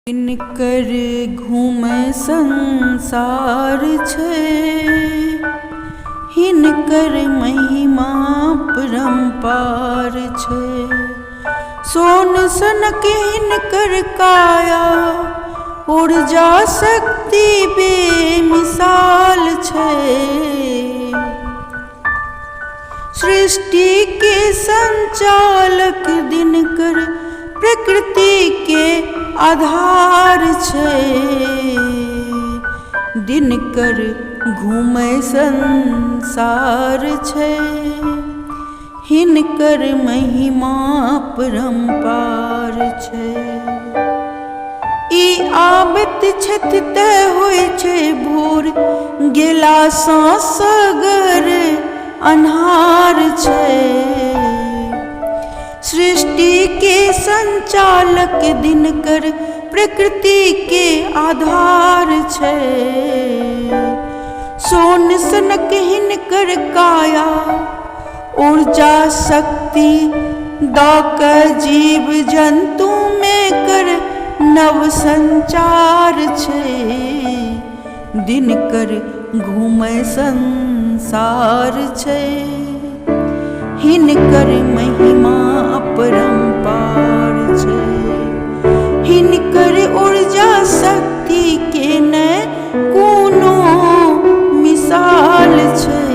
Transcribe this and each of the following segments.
हिनकर घूमै संसार छै, हिनकर महिमा परम्पार छै। सोन सनक हिनकर काया, ऊर्जा शक्ति बेमिसाल छै। सृष्टि के संचालक दिनकर, प्रकृति के आधार छै। दिनकर घूमै संसार छै, हिनकर महिमा परम्पार छै। ई आबैत छथि तय होइ छै भोर, गेला सँ सगर अन्हार छै। सृष्टि के संचालक दिनकर, प्रकृति के आधार छै। सोन सनक हिनकर काया, ऊर्जा शक्ति दऽ कऽ जीव जन्तु में कर नव संचार छै। दिनकर घूमै संसार छै, हिनकर महिमा परम्पार छै। हिनकर ऊर्जा शक्ति के नै कोनो मिसाल छै।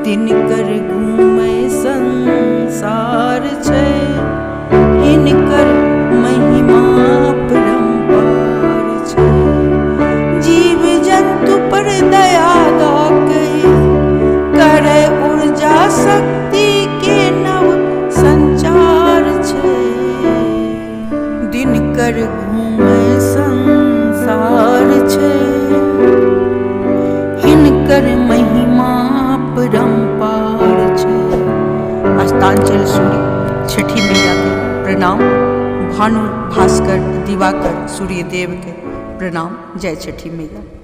दिनकर घूमै संसार छै, हिनकर महिमा परम्पार छै। जीव जन्तु पर दया दऽ कऽ करै ऊर्जा शक्ति के नव संचार छै। दिनकर घूमै संसार छै, हिनकर महिमा परम्पार छै। अस्तांचल सूर्य छठी मैया के प्रणाम। भानु भास्कर दिवाकर सूर्यदेव के प्रणाम। जय छठी मैया।